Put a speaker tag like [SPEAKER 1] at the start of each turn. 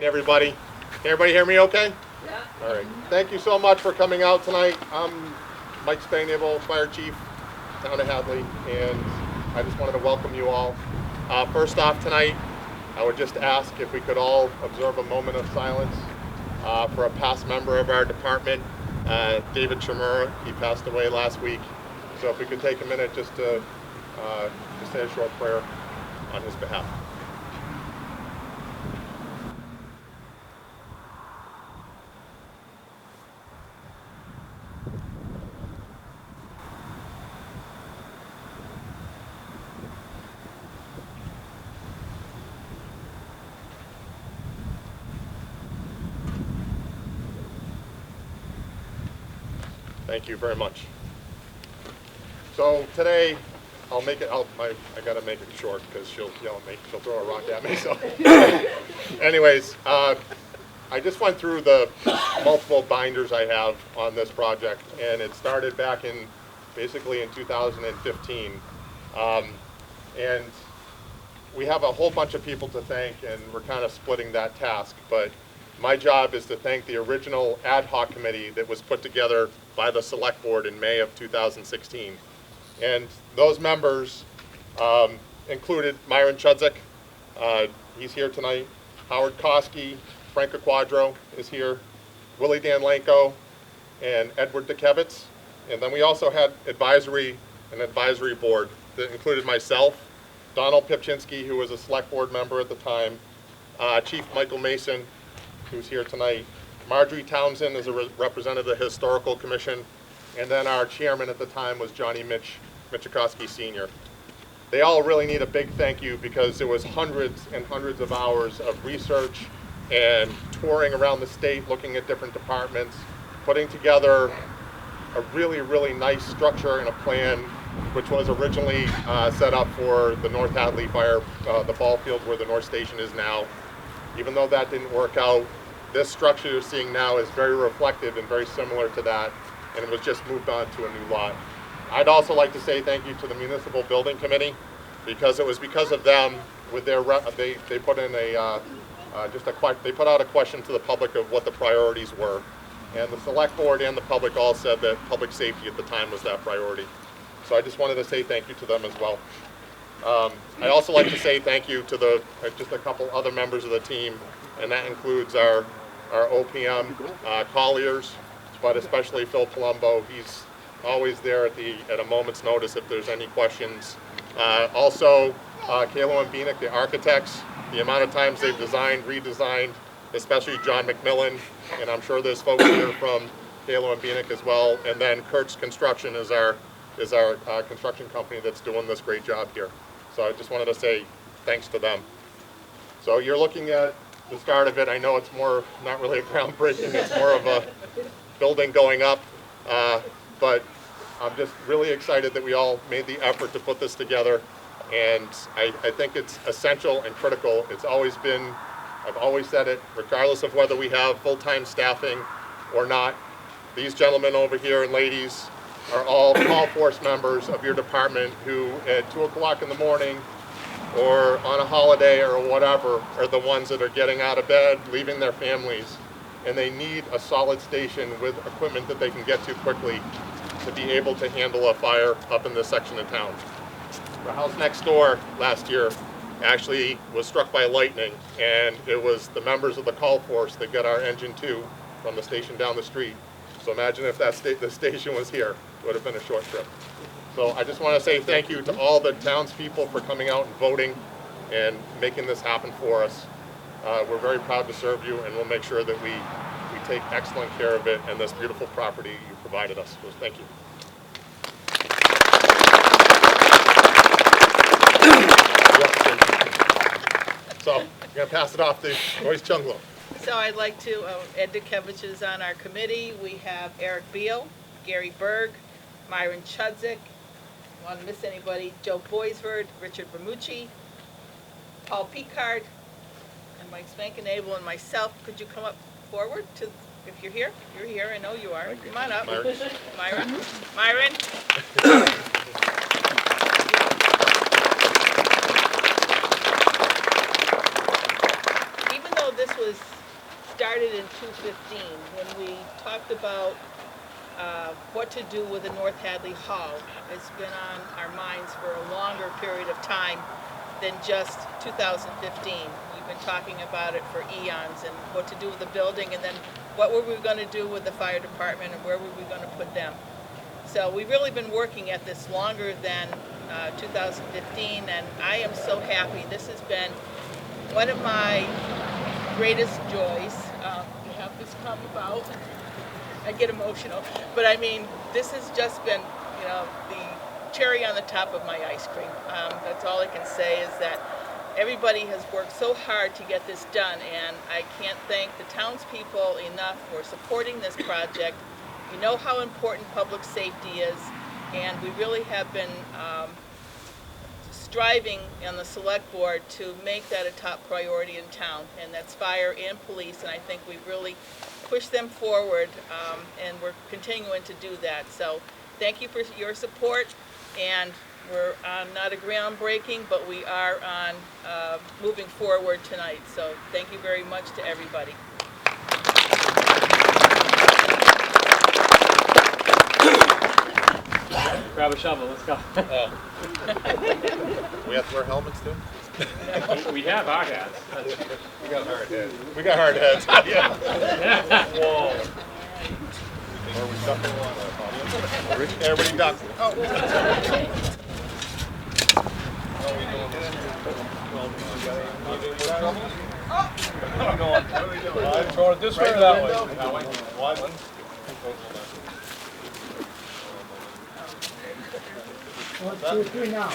[SPEAKER 1] night, everybody. Can everybody hear me okay?
[SPEAKER 2] Yeah.
[SPEAKER 1] All right. Thank you so much for coming out tonight. I'm Mike Spagnable, Fire Chief, Town of Hadley, and I just wanted to welcome you all. First off tonight, I would just ask if we could all observe a moment of silence for a past member of our department, David Chimura. He passed away last week. So if we could take a minute just to say a short prayer on his behalf. Thank you very much. So today, I'll make it. I gotta make it short because she'll yell at me. She'll throw a rock at me. So, anyways, I just went through the multiple binders I have on this project, and it started back in basically in 2015, and we have a whole bunch of people to thank, and we're kind of splitting that task. But my job is to thank the original ad hoc committee that was put together by the select board in May of 2016. And those members included Myron Chudzik, he's here tonight, Howard Koski, Frank Quadro is here, Willie Danlenko, and Edward Dekevitz. And then we also had an advisory board that included myself, Donald Pipchinsky, who was a select board member at the time, Chief Michael Mason, who's here tonight, Marjorie Townsend is a representative of the Historical Commission, and then our chairman at the time was Johnny Michikowski Sr. They all really need a big thank you because it was hundreds and hundreds of hours of research and touring around the state, looking at different departments, putting together a really, really nice structure and a plan, which was originally set up for the North Hadley Fire, the ball field where the North Station is now. Even though that didn't work out, this structure you're seeing now is very reflective and very similar to that, and it was just moved on to a new lot. I'd also like to say thank you to the Municipal Building Committee, because it was because of them, with their they put in a they put out a question to the public of what the priorities were, and the select board and the public all said that public safety at the time was that priority. So I just wanted to say thank you to them as well. I also like to say thank you to just a couple other members of the team, and that includes our OPM Colliers, but especially Phil Palumbo. He's always there at a moment's notice if there's any questions. Also, Kalo and Beanick, the architects, the amount of times they've designed, redesigned, especially John McMillan, and I'm sure there's folks here from Kalo and Beanick as well. And then Kurtz Construction is our construction company that's doing this great job here. So I just wanted to say thanks to them. So you're looking at the start of it. I know it's not really a groundbreaking, it's more of a building going up, but I'm just really excited that we all made the effort to put this together, and I think it's essential and critical. It's always been, I've always said it, regardless of whether we have full-time staffing or not, these gentlemen over here and ladies are all call force members of your department who at 2 o'clock in the morning or on a holiday or whatever are the ones that are getting out of bed, leaving their families, and they need a solid station with equipment that they can get to quickly to be able to handle a fire up in this section of town. The house next door last year actually was struck by lightning, and it was the members of the call force that got our engine 2 from the station down the street. So imagine if the station was here, it would have been a short trip. So I just want to say thank you to all the townspeople for coming out and voting and making this happen for us. We're very proud to serve you, and we'll make sure that we take excellent care of it and this beautiful property you provided us. So thank you. So I'm going to pass it off to Royce Chunglo.
[SPEAKER 2] So I'd like to, Ed Dekevitz is on our committee. We have Eric Beal, Gary Berg, Myron Chudzik, want to miss anybody, Joe Boisvord, Richard Bermucci, Paul Picard, and Mike Spankenable, and myself. Could you come up forward to, if you're here? You're here, I know you are. Come on up. Myron. Even though this was started in 2015 when we talked about what to do with the North Hadley Hall. It's been on our minds for a longer period of time than just 2015. We've been talking about it for eons and what to do with the building, and then what were we going to do with the fire department and where were we going to put them. So we've really been working at this longer than 2015, and I am so happy. This has been one of my greatest joys. To have this come about. I get emotional, but I mean, this has just been, you know, the cherry on the top of my ice cream. That's all I can say is that everybody has worked so hard to get this done, and I can't thank the townspeople enough for supporting this project. You know how important public safety is, and we really have been striving on the select board to make that a top priority in town, and that's fire and police, and I think we've really pushed them forward, and we're continuing to do that. So thank you for your support, and we're on not a groundbreaking, but we are on moving forward tonight. So thank you very much to everybody.
[SPEAKER 3] Grab a shovel, let's go.
[SPEAKER 1] We have to wear helmets too?
[SPEAKER 3] We have our hats.
[SPEAKER 1] We got hard heads. We got hard heads. Yeah. Whoa. Are we stuck? Everybody ducks. Oh.
[SPEAKER 4] I'm throwing it this way or that way?
[SPEAKER 1] That way. One.
[SPEAKER 5] 1, 2, 3 now.